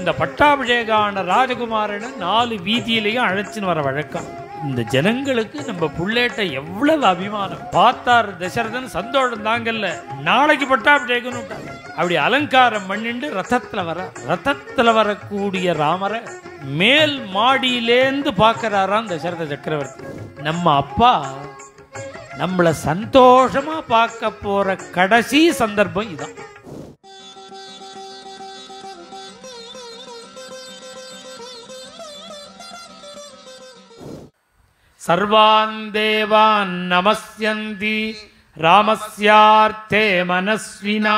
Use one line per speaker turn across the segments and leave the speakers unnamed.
இந்த பட்டாபிஷேகான ராஜகுமாரனை 4 வீதியிலையும் அழைச்சின்னு வர வழக்கம். இந்த ஜனங்களுக்கு நம்ம புள்ளேட்ட எவ்வளவு அபிமானம். பார்த்தார் தசரதன் சந்தோஷம் தாங்கல்ல, நாளைக்கு பட்டாபிஷேகம். அப்படி அலங்காரம் பண்ணிட்டு ரதத்துல வரக்கூடிய ராமரை மேல் மாடியிலேந்து பார்க்கிறாராம் தசரத சக்கரவர்த்தி. நம்ம அப்பா நம்மளை சந்தோஷமா பார்க்க போற கடைசி சந்தர்ப்பம் இதான். சர்வான் தேவான் நமஸ்யந்தி ராமஸ்யார்த்தே மனஸ்வினா.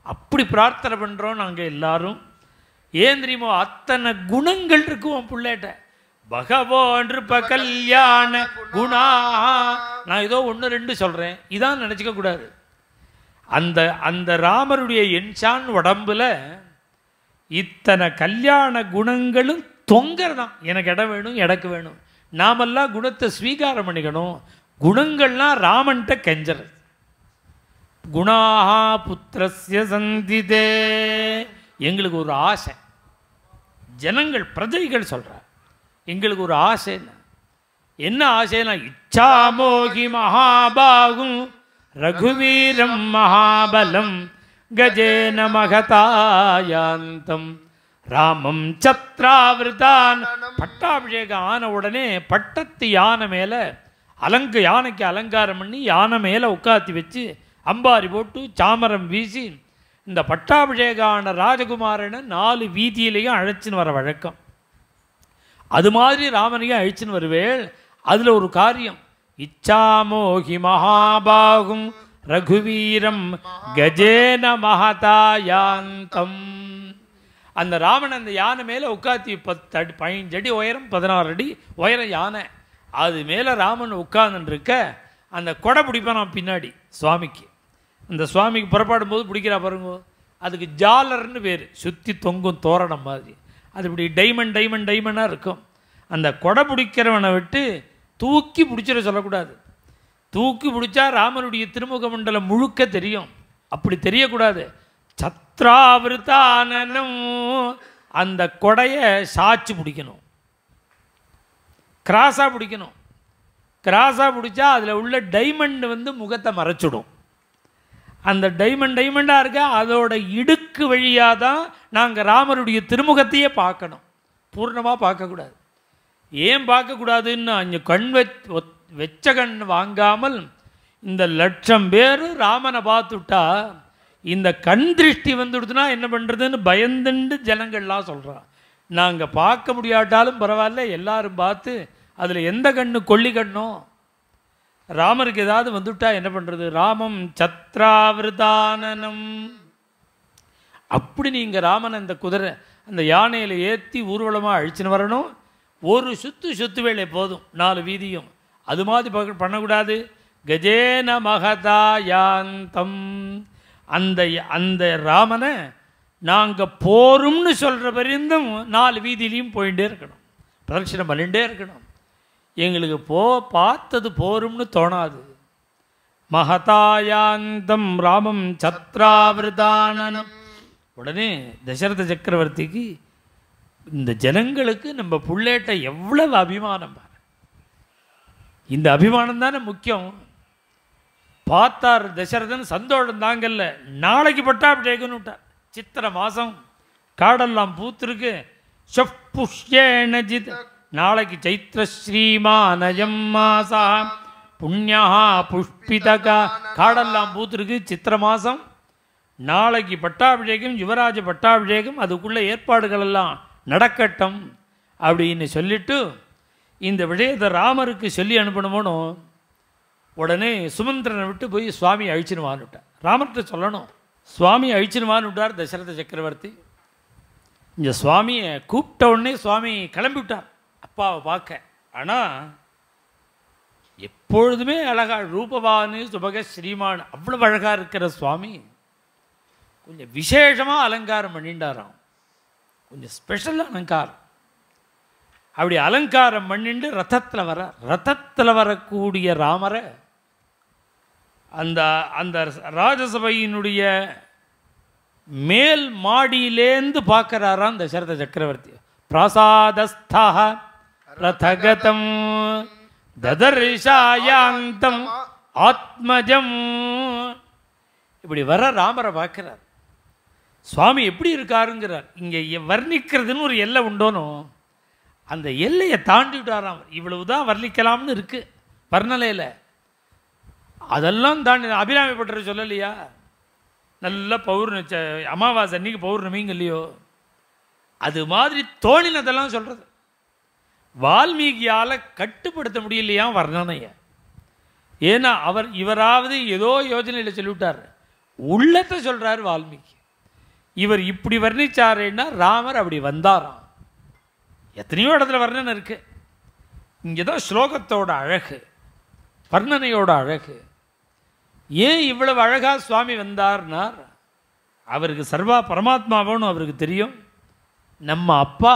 அப்படி பிரார்த்தனை பண்றோம் நாங்க எல்லாரும். ஏன் தெரியுமோ, அத்தனை குணங்கள் இருக்குவோம் புள்ளேட்ட. பகவோ நிருப கல்யாண குணா. நான் ஏதோ 1 2 சொல்றேன், இதான் நினைச்சுக்க கூடாது. அந்த அந்த ராமருடைய என்சான் உடம்புல இத்தனை கல்யாண குணங்களும் தொங்கறதான். எனக்கு இடம் வேணும், எனக்கு வேணும். நாமெல்லாம் குணத்தை ஸ்வீகாரம் பண்ணிக்கணும். குணங்கள்லாம் ராமன்ட்ட கெஞ்சறது. குணாஹா புத்திரஸ்ய சந்திதே. எங்களுக்கு ஒரு ஆசை, ஜனங்கள் பிரஜைகள் சொல்றார், எங்களுக்கு ஒரு ஆசை. என்ன ஆசைனா, இச்சாமோகி மகாபாகும் ரகுவீரம் மகாபலம் கஜேன மகதாயாந்தம் ராமம் சத்ராவிருதான். பட்டாபிஷேகம் ஆன உடனே பட்டத்து யானை மேலே யானைக்கு அலங்காரம் பண்ணி யானை மேலே உட்காத்தி வச்சு அம்பாரி போட்டு சாமரம் வீசி இந்த பட்டாபிஷேகான ராஜகுமாரனை 4 வீதியிலையும் அழைச்சின்னு வர வழக்கம். அது மாதிரி ராமனையும் அழைச்சின்னு வருவேள். அதில் ஒரு காரியம், இச்சாமோகி மகாபாகும் ரகுவீரம் கஜேன மகதாயாந்தம். அந்த ராமன் அந்த யானை மேலே உட்காத்தி 10 அடி 15 அடி உயரம் 16 அடி உயரம் யானை. அது மேலே ராமன் உட்கார்ந்துருக்க அந்த கொடை பிடிப்பான் நான் பின்னாடி சுவாமிக்கு. அந்த சுவாமிக்கு புறப்பாடும் போது பிடிக்கிறா பாருங்க, அதுக்கு ஜாலர்னு பேர். சுற்றி தொங்கும் தோரணம் மாதிரி அது இப்படி டைமண்டாக இருக்கும். அந்த கொடை பிடிக்கிறவனை விட்டு தூக்கி பிடிச்சிட சொல்லக்கூடாது. தூக்கி பிடிச்சா ராமனுடைய திருமுக மண்டலம் முழுக்க தெரியும். அப்படி தெரியக்கூடாது. சத்ராவிருத்தானனம். அந்த கொடையை சாச்சு பிடிக்கணும், கிராஸாக பிடிக்கணும். கிராஸாக பிடிச்சா அதில் உள்ள டைமண்ட் முகத்தை மறைச்சிடும். அந்த டைமண்டாக இருக்க அதோட இடுக்கு வழியாக தான் நாங்கள் ராமருடைய திருமுகத்தையே பார்க்கணும். பூர்ணமாக பார்க்கக்கூடாது. ஏன் பார்க்கக்கூடாதுன்னு, அங்கே கண் வெச்ச கண் வாங்காமல் இந்த 1,00,000 பேர் ராமனை பார்த்துட்டா இந்த கண் திருஷ்டி வந்துடுதுன்னா என்ன பண்ணுறதுன்னு பயந்துண்டு ஜனங்கள்லாம் சொல்கிறான். நாங்கள் பார்க்க முடியாட்டாலும் பரவாயில்ல, எல்லாரும் பார்த்து அதில் எந்த கண்ணு கொல்லி கண்ணோ ராமருக்கு ஏதாவது வந்துவிட்டா என்ன பண்ணுறது. ராமம் சத்ராவிருதானனம். அப்படி நீங்கள் ராமன் அந்த குதிரை அந்த யானையில் ஏற்றி ஊர்வலமாக அழிச்சுன்னு வரணும். ஒரு சுத்து வேலை போதும் 4 வீதியும். அது மாதிரி பண்ணக்கூடாது. கஜேன மகதாயாந்தம். அந்த அந்த ராமனை நாங்கள் போரும்னு சொல்கிற பரிந்தும் 4 வீதியிலையும் போயிட்டே இருக்கணும், பிரதட்சணம் பண்ணிகிட்டே இருக்கணும். எங்களுக்கு பார்த்தது போரும்னு தோணாது. மகதாயாந்தம் ராமம் சத்ராவிருதானனம். உடனே தசரத சக்கரவர்த்திக்கு இந்த ஜனங்களுக்கு நம்ம புள்ளேட்ட எவ்வளவு அபிமானம். இந்த அபிமானம் தானே முக்கியம். பார்த்தார் தசரதன் சந்தோஷம் தாங்கல்ல, நாளைக்கு பட்டாபிஷேகம்னு விட்டார். சித்திரை மாதம் காடெல்லாம் பூத்திருக்கு. புஷ்யேணஜித். நாளைக்கு சைத்திர ஸ்ரீமானயம் மாசா புண்ணியா புஷ்பிதகா. காடெல்லாம் பூத்திருக்கு, சித்திரை மாதம். நாளைக்கு பட்டாபிஷேகம், யுவராஜ பட்டாபிஷேகம். அதுக்குள்ள ஏற்பாடுகள் எல்லாம் நடக்கட்டும் அப்படின்னு சொல்லிட்டு இந்த விஷயத்தை ராமருக்கு சொல்லி அனுப்பணுமோனோ உடனே சுமந்திரனை விட்டு போய் சுவாமி அழிச்சினுவான்னு விட்டார். ராமர்கிட்ட சொல்லணும், சுவாமி அழிச்சினுவான்னு விட்டார் தசரத சக்கரவர்த்தி. இந்த சுவாமியை கூப்பிட்ட உடனே சுவாமி கிளம்பி விட்டார் அப்பாவை பார்க்க. ஆனால் எப்பொழுதுமே அழகா ரூபவானு சுபக ஸ்ரீமான் அவ்வளவு அழகாக இருக்கிற சுவாமி கொஞ்சம் விசேஷமாக அலங்காரம் பண்ணிட்டாராம். கொஞ்சம் ஸ்பெஷல் அலங்காரம். அப்படி அலங்காரம் பண்ணிட்டு ரதத்தில் வரக்கூடிய ராமரை அந்த அந்த ராஜசபையினுடைய மேல் மாடியிலேந்து பார்க்கறாராம் தசரத சக்கரவர்த்தி. பிராசாதஸ்தா ரதகதம் ததர்ஷாயாந்தம் ஆத்மஜம். இப்படி வர ராமரை பார்க்கிறார். சுவாமி எப்படி இருக்காருங்கிறார். இங்கே வர்ணிக்கிறதுன்னு ஒரு எல்லை உண்டோனோ அந்த எல்லையை தாண்டி விட்டாராம். இவ்வளவுதான் வர்ணிக்கலாம்னு இருக்கு வர்ணலையில். அதெல்லாம் தாண்டி அபிராமி பட்டர் சொல்லலையா, நல்ல அமாவாசை அன்னைக்கு பௌர்ணமிங்க இல்லையோ, அது மாதிரி தோணினதெல்லாம் சொல்கிறது. வால்மீகியால் கட்டுப்படுத்த முடியலையா வர்ணனையை. ஏன்னா இவராவது ஏதோ யோஜனையில் சொல்லிவிட்டார், உள்ளத்தை சொல்கிறார் வால்மீகி. இவர் இப்படி வர்ணிச்சாருன்னா ராமர் அப்படி வந்தாராம். எத்தனையோ இடத்துல வர்ணனை இருக்கு. இங்கே தான் ஸ்லோகத்தோட அழகு, வர்ணனையோட அழகு. ஏன் இவ்வளவு அழகாக சுவாமி வந்தார்னார், அவருக்கு சர்வா பரமாத்மாவோன்னு அவருக்கு தெரியும். நம்ம அப்பா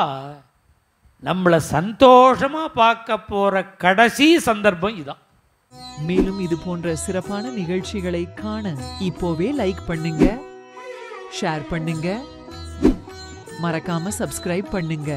நம்மளை சந்தோஷமாக பார்க்க போகிற கடைசி சந்தர்ப்பம் இதான்.
மேலும் இது போன்ற சிறப்பான நிகழ்ச்சிகளை காண இப்போவே லைக் பண்ணுங்க, ஷேர் பண்ணுங்க, மறக்காம சப்ஸ்கிரைப் பண்ணுங்க.